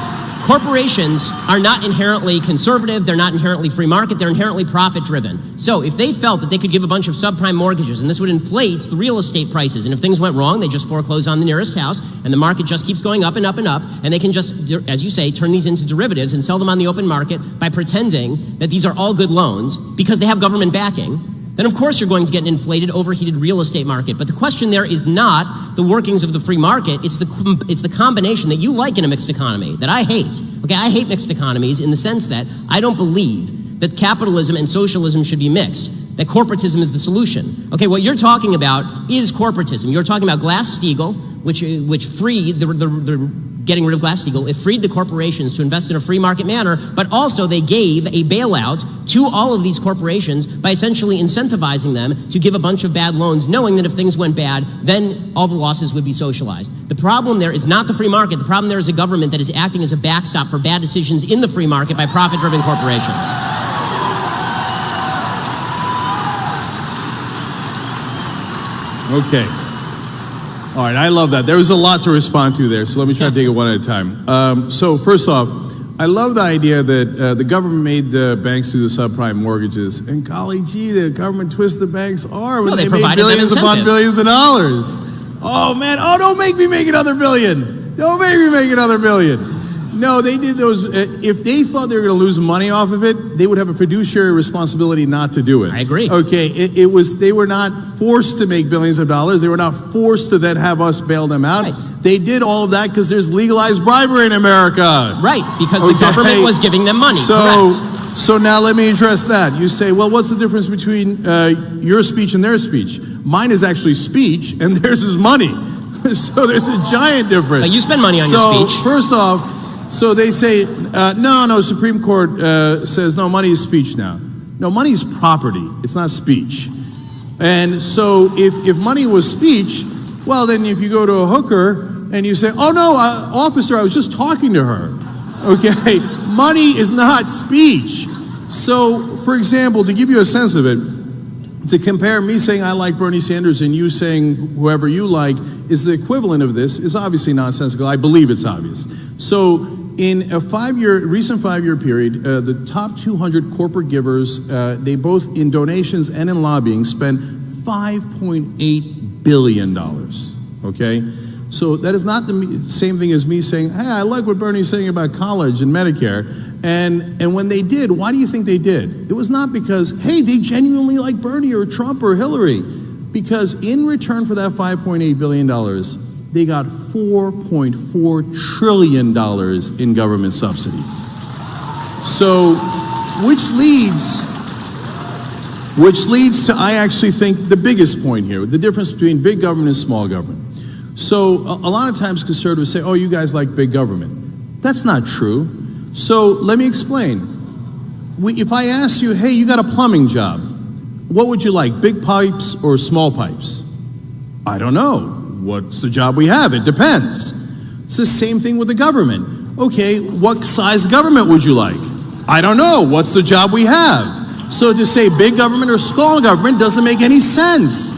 corporations are not inherently conservative, they're not inherently free market, they're inherently profit-driven. So if they felt that they could give a bunch of subprime mortgages and this would inflate the real estate prices, and if things went wrong, they just foreclose on the nearest house, and the market just keeps going up and up and up, and they can just, as you say, turn these into derivatives and sell them on the open market by pretending that these are all good loans because they have government backing, then of course you're going to get an inflated, overheated real estate market. But the question there is not the workings of the free market, it's the combination that you like in a mixed economy, that I hate. Okay, I hate mixed economies in the sense that I don't believe that capitalism and socialism should be mixed, that corporatism is the solution. Okay, what you're talking about is corporatism. You're talking about Glass-Steagall, which freed getting rid of Glass-Steagall, it freed the corporations to invest in a free market manner, but also they gave a bailout to all of these corporations by essentially incentivizing them to give a bunch of bad loans, knowing that if things went bad, then all the losses would be socialized. The problem there is not the free market. The problem there is a government that is acting as a backstop for bad decisions in the free market by profit-driven corporations.
Okay. All right, I love that. There was a lot to respond to there, so let me try to take it one at a time. So first off, I love the idea that the government made the banks do the subprime mortgages, and golly gee, the government twisted the banks' arm when they made billions upon billions of dollars. Oh man, oh don't make me make another billion. Don't make me make another billion. No, they did those, if they thought they were going to lose money off of it, they would have a fiduciary responsibility not to do it.
I agree.
Okay, they were not forced to make billions of dollars. They were not forced to then have us bail them out.
Right.
They did all of that because there's legalized bribery in America.
Right, because the government was giving them money. Correct.
So now let me address that. You say, well, what's the difference between your speech and their speech? Mine is actually speech, and theirs is money. So there's a giant difference.
But you spend money on your speech.
So first off, so they say, no, Supreme Court says, no, money is speech now. No, money is property. It's not speech. And so if money was speech, well, then if you go to a hooker and you say, oh, no, officer, I was just talking to her. Okay, money is not speech. So, for example, to give you a sense of it, to compare me saying I like Bernie Sanders and you saying whoever you like is the equivalent of this is obviously nonsensical. I believe it's obvious. So in a recent five-year period, the top 200 corporate givers, they both in donations and in lobbying spent $5.8 billion, okay? So that is not the same thing as me saying, hey, I like what Bernie's saying about college and Medicare. And when they did, why do you think they did? It was not because, hey, they genuinely like Bernie or Trump or Hillary. Because in return for that $5.8 billion, they got $4.4 trillion in government subsidies. So, which leads to, I actually think, the biggest point here, the difference between big government and small government. So, a lot of times conservatives say, oh, you guys like big government. That's not true. So let me explain. If I asked you, hey, you got a plumbing job, what would you like, big pipes or small pipes? I don't know. What's the job we have? It depends. It's the same thing with the government. Okay, what size government would you like? I don't know. What's the job we have? So to say big government or small government doesn't make any sense.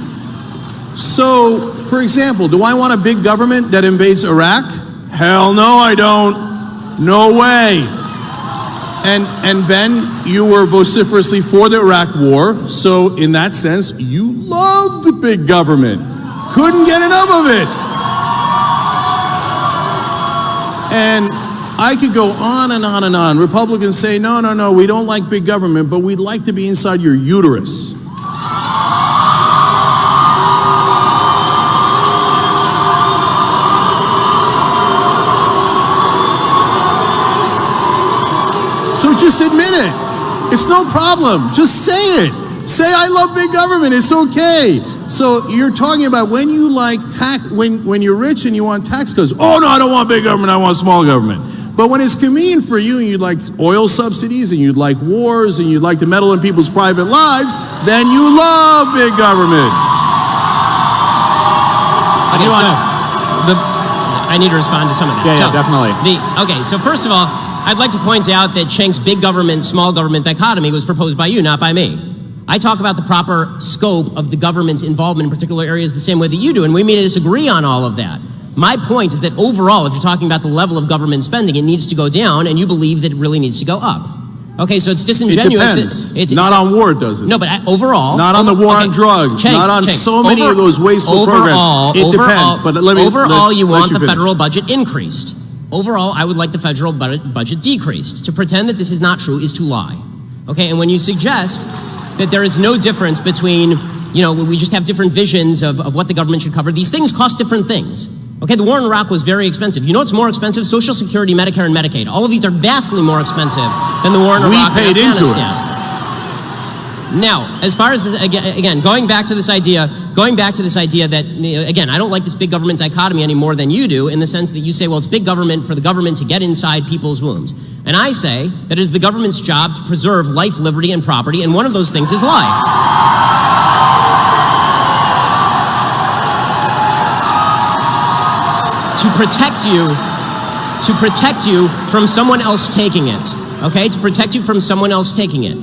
So, for example, do I want a big government that invades Iraq? Hell no, I don't. No way. And Ben, you were vociferously for the Iraq war, so in that sense, you loved big government. Couldn't get enough of it. And I could go on and on and on. Republicans say, no, no, no, we don't like big government, but we'd like to be inside your uterus. So just admit it. It's no problem. Just say it. Say I love big government. It's okay. So you're talking about when you like when you're rich and you want tax cuts. Oh no, I don't want big government. I want small government. But when it's convenient for you and you'd like oil subsidies and you'd like wars and you'd like to meddle in people's private lives, then you love big government.
I need to respond to some of that.
Yeah, definitely.
Okay, so first of all, I'd like to point out that Cenk's big government, small government dichotomy was proposed by you, not by me. I talk about the proper scope of the government's involvement in particular areas the same way that you do, and we may disagree on all of that. My point is that overall, if you're talking about the level of government spending, it needs to go down, and you believe that it really needs to go up. Okay, so it's disingenuous.
It depends. Not on war, does it?
No, but overall.
Not on the war on drugs.
Cenk,
not on so many of those wasteful programs. It depends. But let me.
Overall, you want the federal budget increased. Overall, I would like the federal budget decreased. To pretend that this is not true is to lie. Okay, and when you suggest that there is no difference between, we just have different visions of what the government should cover, these things cost different things. Okay, the war in Iraq was very expensive. You know what's more expensive? Social Security, Medicare, and Medicaid. All of these are vastly more expensive than the war in Iraq and Afghanistan.
We paid into it.
Now, as far as this, again, going back to this idea that, again, I don't like this big government dichotomy any more than you do, in the sense that you say, well, it's big government for the government to get inside people's wombs. And I say that it is the government's job to preserve life, liberty, and property, and one of those things is life. to protect you from someone else taking it. Okay, to protect you from someone else taking it.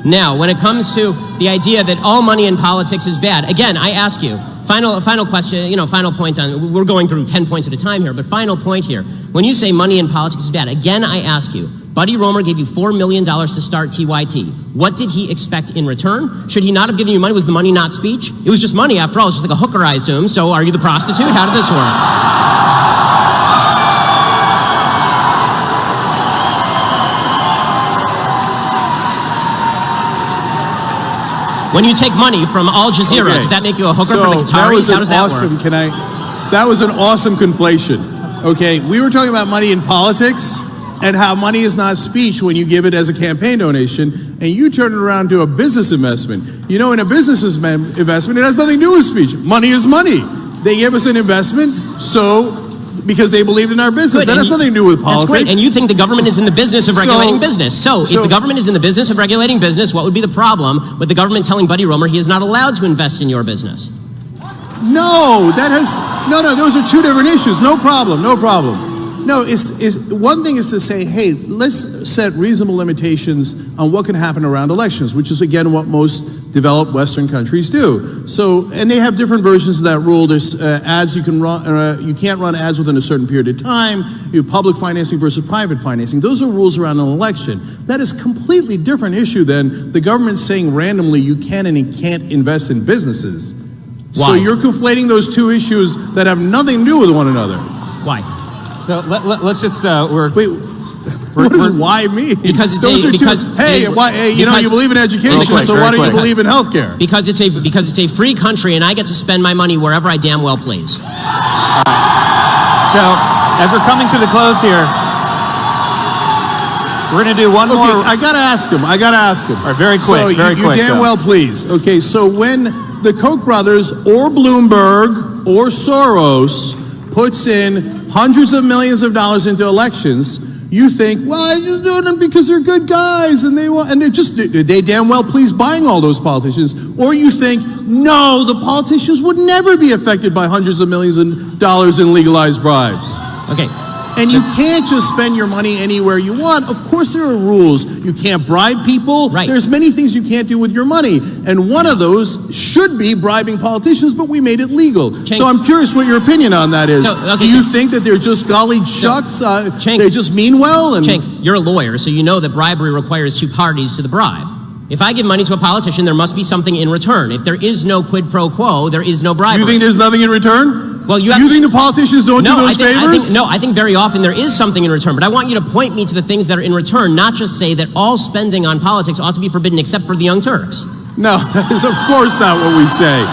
Now, when it comes to the idea that all money in politics is bad, again, I ask you, final question, final point on, we're going through 10 points at a time here, but final point here. When you say money in politics is bad, again, I ask you, Buddy Roemer gave you $4 million to start TYT. What did he expect in return? Should he not have given you money? Was the money not speech? It was just money, after all. It's just like a hooker, I assume. So are you the prostitute? How did this work? When you take money from Al Jazeera, does that make you a hooker for the Qataris? How does that work?
That was an awesome conflation. Okay, we were talking about money in politics and how money is not speech when you give it as a campaign donation, and you turn it around to a business investment. You know, in a business investment, it has nothing to do with speech. Money is money. They gave us an investment, because they believed in our business. That has nothing to do with politics.
That's great. And you think the government is in the business of regulating business. So if the government is in the business of regulating business, what would be the problem with the government telling Buddy Roemer he is not allowed to invest in your business?
No, those are two different issues. No problem. No, one thing is to say, hey, let's set reasonable limitations on what can happen around elections, which is, again, what most developed Western countries do. So, and they have different versions of that rule. There's ads you can run, you can't run ads within a certain period of time. You have public financing versus private financing. Those are rules around an election. That is a completely different issue than the government saying randomly you can and you can't invest in businesses. Why? So you're conflating those two issues that have nothing to do with one another.
Why?
So let's just
what does why mean?
Because it's
you believe in education, so why don't you believe in healthcare?
Because it's a free country, and I get to spend my money wherever I damn well please.
All right. So as we're coming to the close here, we're going to do one more.
I gotta ask him. All
right, very quick.
You damn well please. Okay, so when the Koch brothers or Bloomberg or Soros puts in hundreds of millions of dollars into elections, you think, well, I just do them because they're good guys and they damn well please buying all those politicians. Or you think, no, the politicians would never be affected by hundreds of millions of dollars in legalized bribes.
Okay.
And you can't just spend your money anywhere you want. Of course there are rules. You can't bribe people.
Right.
There's many things you can't do with your money. And one of those should be bribing politicians, but we made it legal.
Cenk.
So I'm curious what your opinion on that is. Do you think that they're just golly shucks? They just mean well?
Cenk, you're a lawyer, so you know that bribery requires two parties to the bribe. If I give money to a politician, there must be something in return. If there is no quid pro quo, there is no bribery.
You think there's nothing in return?
Well, you
think the politicians don't do those favors?
I think very often there is something in return, but I want you to point me to the things that are in return, not just say that all spending on politics ought to be forbidden except for the Young Turks.
No, that is of course not what we say.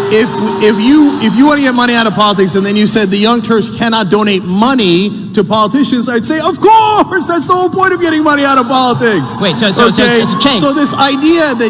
If you want to get money out of politics and then you said the Young Turks cannot donate money to politicians, I'd say, of course, that's the whole point of getting money out of politics.
Wait, so
so this idea that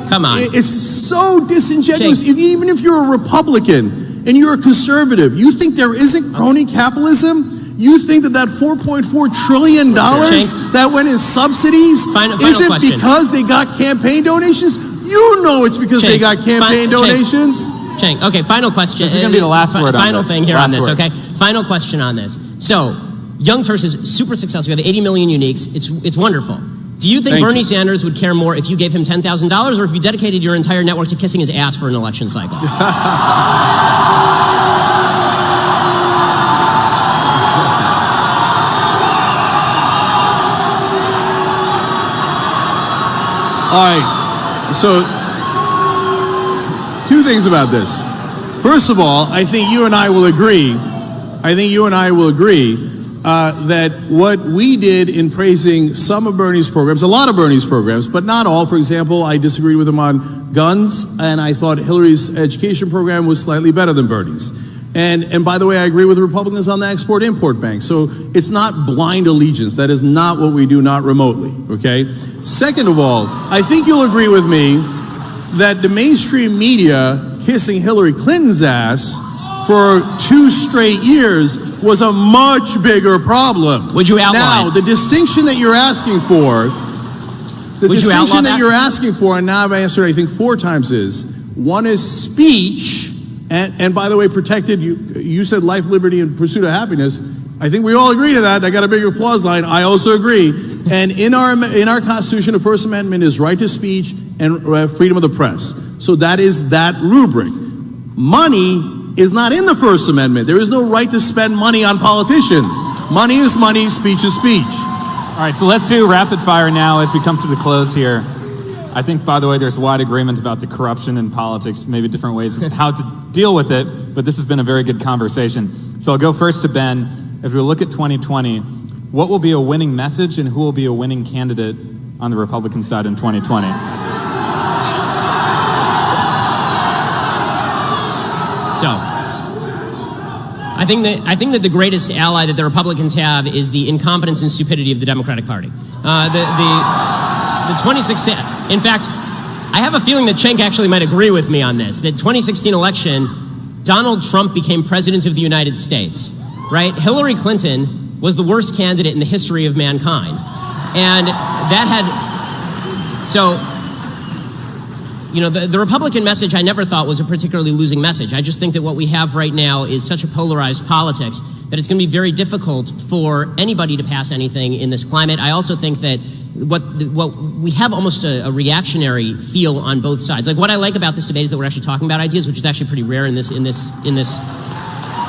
come on.
It's so disingenuous. Even if you're a Republican and you're a conservative, you think there isn't crony capitalism? You think that $4.4 trillion that went in subsidies isn't
question.
Because they got campaign donations? You know it's because they got campaign donations.
Cenk, okay, final question.
This is going to be the last word on this.
Final thing here on this, okay? Final question on this. So, Young Turks is super successful. We have 80 million uniques. It's wonderful. Do you think Bernie Sanders would care more if you gave him $10,000 or if you dedicated your entire network to kissing his ass for an election cycle?
All right. So, two things about this. First of all, I think you and I will agree that what we did in praising some of Bernie's programs, a lot of Bernie's programs, but not all. For example, I disagreed with him on guns, and I thought Hillary's education program was slightly better than Bernie's. And by the way, I agree with the Republicans on the Export-Import Bank. So it's not blind allegiance. That is not what we do, not remotely, okay? Second of all, I think you'll agree with me that the mainstream media kissing Hillary Clinton's ass for 2 straight years was a much bigger problem.
Would you outline?
Now, the distinction that you're asking for, and now I've answered, I think, 4 times is, one is speech, And by the way, protected, you said life, liberty, and pursuit of happiness. I think we all agree to that. I got a big applause line. I also agree. And in our Constitution, the First Amendment is right to speech and freedom of the press. So that is that rubric. Money is not in the First Amendment. There is no right to spend money on politicians. Money is money, speech is speech.
All right, so let's do rapid fire now as we come to the close here. I think, by the way, there's wide agreement about the corruption in politics, maybe different ways of how to deal with it, but this has been a very good conversation. So I'll go first to Ben. As we look at 2020, what will be a winning message and who will be a winning candidate on the Republican side in 2020?
So, I think that the greatest ally that the Republicans have is the incompetence and stupidity of the Democratic Party. The 2016, in fact, I have a feeling that Cenk actually might agree with me on this, that 2016 election, Donald Trump became president of the United States, right? Hillary Clinton was the worst candidate in the history of mankind. And that had, so, you know, the Republican message I never thought was a particularly losing message. I just think that what we have right now is such a polarized politics that it's going to be very difficult for anybody to pass anything in this climate. I also think that what we have almost a reactionary feel on both sides. Like, what I like about this debate is that we're actually talking about ideas, which is actually pretty rare in this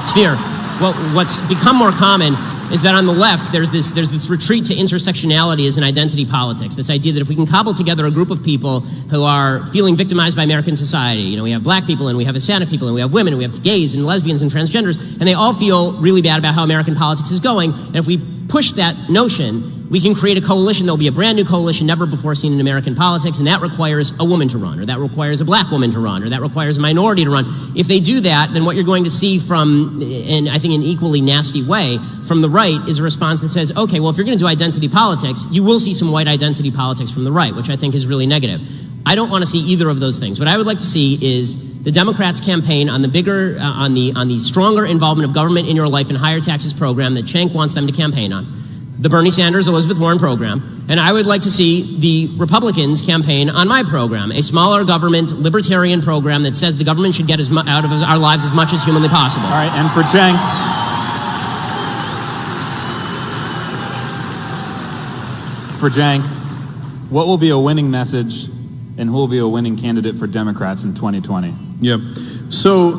sphere. Well, what's become more common is that on the left, there's this retreat to intersectionality as an identity politics. This idea that if we can cobble together a group of people who are feeling victimized by American society, you know, we have black people and we have Hispanic people and we have women and we have gays and lesbians and transgenders, and they all feel really bad about how American politics is going. And if we push that notion, we can create a coalition. There'll be a brand new coalition never before seen in American politics, and that requires a woman to run, or that requires a black woman to run, or that requires a minority to run. If they do that, then what you're going to see from, and I think in an equally nasty way, from the right is a response that says, okay, well, if you're going to do identity politics, you will see some white identity politics from the right, which I think is really negative. I don't want to see either of those things. What I would like to see is the Democrats campaign on the bigger, on the stronger involvement of government in your life and higher taxes program that Cenk wants them to campaign on. The Bernie Sanders, Elizabeth Warren program, and I would like to see the Republicans campaign on my program, a smaller government, libertarian program that says the government should get out of our lives as much as humanly possible.
All right, and for Cenk, what will be a winning message and who will be a winning candidate for Democrats in 2020?
Yep. So,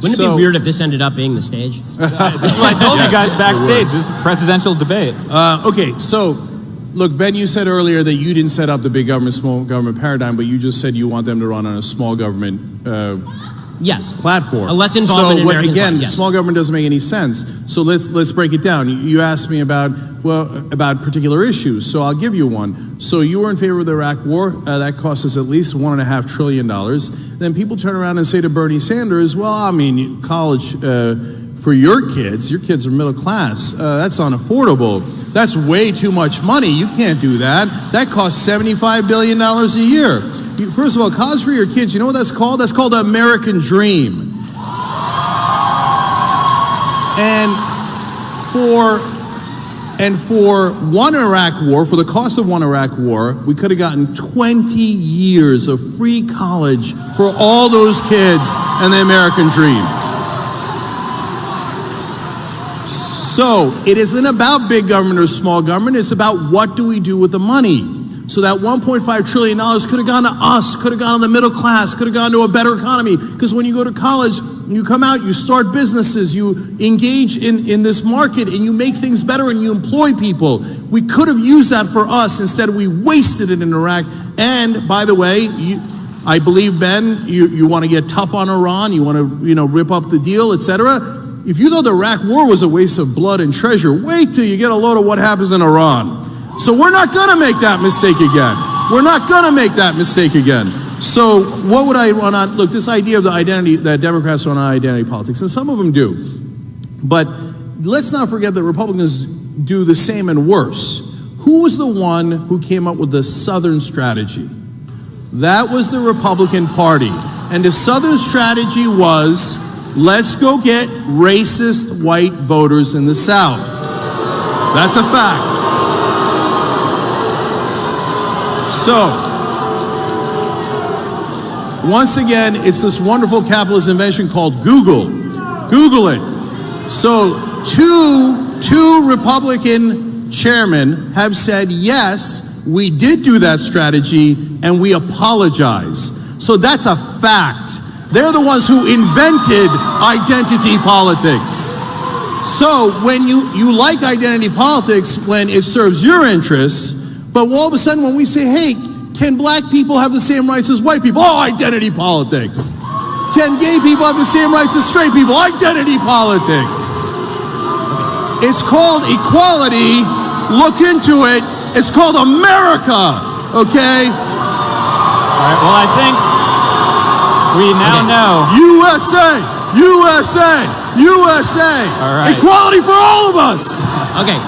Wouldn't it be weird if this ended up being the stage?
That's what I told you guys backstage. This is a presidential debate.
Okay, so, look, Ben, you said earlier that you didn't set up the big government, small government paradigm, but you just said you want them to run on a small government
yes.
platform.
A less involvement in American
again,
lives, yes.
Small government doesn't make any sense. So let's break it down. You asked me about particular issues, so I'll give you one. So you were in favor of the Iraq War. That cost us at least $1.5 trillion. Then people turn around and say to Bernie Sanders, well, I mean, college for your kids are middle class. That's unaffordable. That's way too much money. You can't do that. That costs $75 billion a year. First of all, college for your kids, you know what that's called? That's called the American dream. And for one Iraq war, for the cost of one Iraq war, we could have gotten 20 years of free college for all those kids and the American dream. So it isn't about big government or small government. It's about what do we do with the money. So that $1.5 trillion could have gone to us, could have gone to the middle class, could have gone to a better economy. Because when you go to college, you come out, you start businesses, you engage in this market, and you make things better and you employ people. We could have used that for us. Instead, we wasted it in Iraq. And by the way, I believe, Ben, you want to get tough on Iran, you want to rip up the deal, etc. If you thought the Iraq war was a waste of blood and treasure, wait till you get a load of what happens in Iran. So we're not going to make that mistake again. We're not going to make that mistake again. So what would I run on? Look, this idea of the identity, that Democrats run on identity politics, and some of them do. But let's not forget that Republicans do the same and worse. Who was the one who came up with the Southern strategy? That was the Republican Party. And the Southern strategy was, let's go get racist white voters in the South. That's a fact. Once again, it's this wonderful capitalist invention called Google. Google it. So two Republican chairmen have said, yes, we did do that strategy and we apologize. So that's a fact. They're the ones who invented identity politics. So when you like identity politics when it serves your interests, but all of a sudden when we say, hey, can black people have the same rights as white people? Oh, identity politics. Can gay people have the same rights as straight people? Identity politics. It's called equality. Look into it. It's called America. Okay?
All right, well, I think we now know.
USA! USA! USA!
All right.
Equality for all of us!
Okay.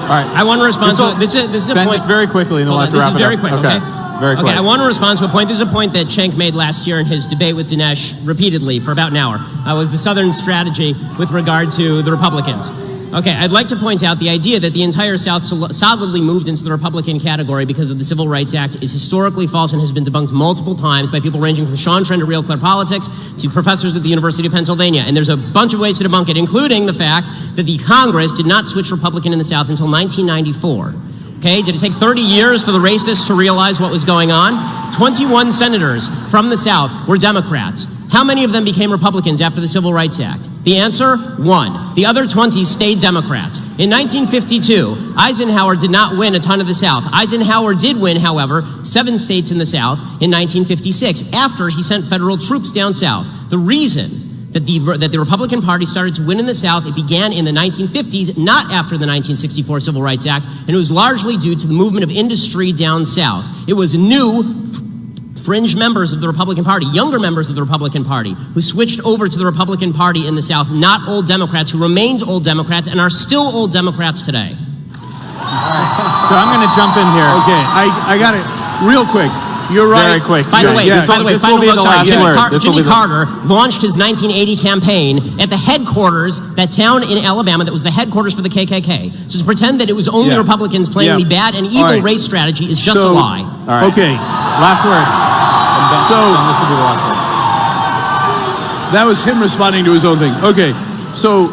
All right.
I want to respond to this is a
Ben,
point.
just very quickly, and we'll have to
This
wrap
is
it
very
up.
quick, okay?
Very quick.
Okay, I want to respond to a point. This is a point that Cenk made last year in his debate with Dinesh repeatedly for about an hour. Was the Southern strategy with regard to the Republicans. Okay, I'd like to point out the idea that the entire South solidly moved into the Republican category because of the Civil Rights Act is historically false and has been debunked multiple times by people ranging from Sean Trent at Real Clear Politics to professors at the University of Pennsylvania. And there's a bunch of ways to debunk it, including the fact that the Congress did not switch Republican in the South until 1994. Okay, did it take 30 years for the racists to realize what was going on? 21 senators from the South were Democrats. How many of them became Republicans after the Civil Rights Act? The answer, 1. The other 20 stayed Democrats. In 1952, Eisenhower did not win a ton of the South. Eisenhower did win, however, 7 states in the South in 1956, after he sent federal troops down south. The reason that the Republican Party started to win in the South, it began in the 1950s, not after the 1964 Civil Rights Act, and it was largely due to the movement of industry down south. It was new fringe members of the Republican Party, younger members of the Republican Party, who switched over to the Republican Party in the South, not old Democrats, who remained old Democrats and are still old Democrats today.
All right. So I'm going to jump in here.
Okay, I got it real quick. You're right.
Very quick.
By the way, final note, Jimmy
word.
Carter launched his 1980 campaign at the headquarters, that town in Alabama that was the headquarters for the KKK. So to pretend that it was only Republicans playing the bad and evil race strategy is just a lie.
All right.
Okay.
Last word.
So that was him responding to his own thing. Okay. So,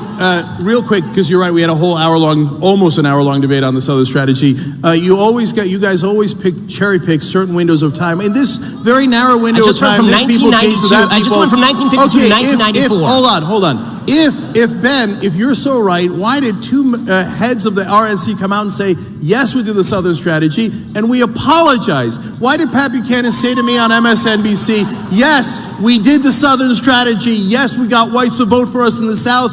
real quick, because you're right, we had a whole hour-long, almost an hour-long debate on the Southern strategy. You guys always cherry pick certain windows of time. In this very narrow window of time, this people change to that.
I just went from 1952 to 1994.
Hold on. If you're so right, why did two heads of the RNC come out and say, yes, we did the Southern strategy, and we apologize? Why did Pat Buchanan say to me on MSNBC, yes, we did the Southern strategy, yes, we got whites to vote for us in the South,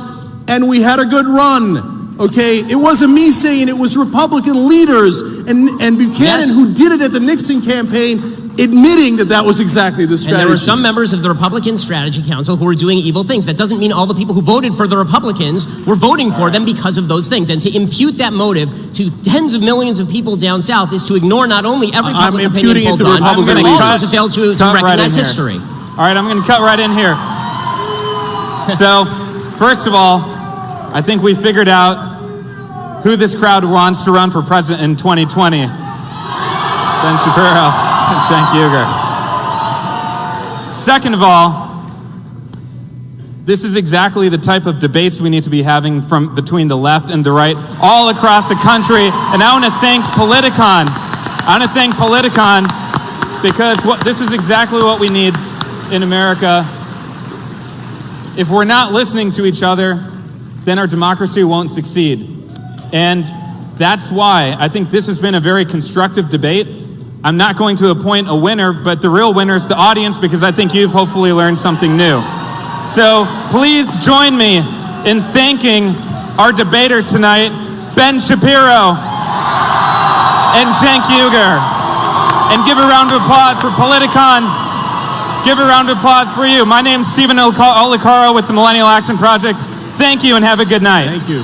and we had a good run, okay? It wasn't me saying it, was Republican leaders and Buchanan who did it at the Nixon campaign, admitting that was exactly the strategy.
And there were some members of the Republican Strategy Council who were doing evil things. That doesn't mean all the people who voted for the Republicans were voting for them because of those things. And to impute that motive to tens of millions of people down south is to ignore not only every public opinion poll done, but also to fail to recognize history.
All right, I'm going to cut right in here. So, first of all, I think we figured out who this crowd wants to run for president in 2020. Ben Shapiro. Cenk Uygur. Second of all, this is exactly the type of debates we need to be having between the left and the right all across the country. And I want to thank Politicon. Because this is exactly what we need in America. If we're not listening to each other, then our democracy won't succeed. And that's why I think this has been a very constructive debate. I'm not going to appoint a winner, but the real winner is the audience, because I think you've hopefully learned something new. So please join me in thanking our debaters tonight, Ben Shapiro and Cenk Uygur. And give a round of applause for Politicon. Give a round of applause for you. My name's Stephen Olicaro with the Millennial Action Project. Thank you and have a good night.
Thank you.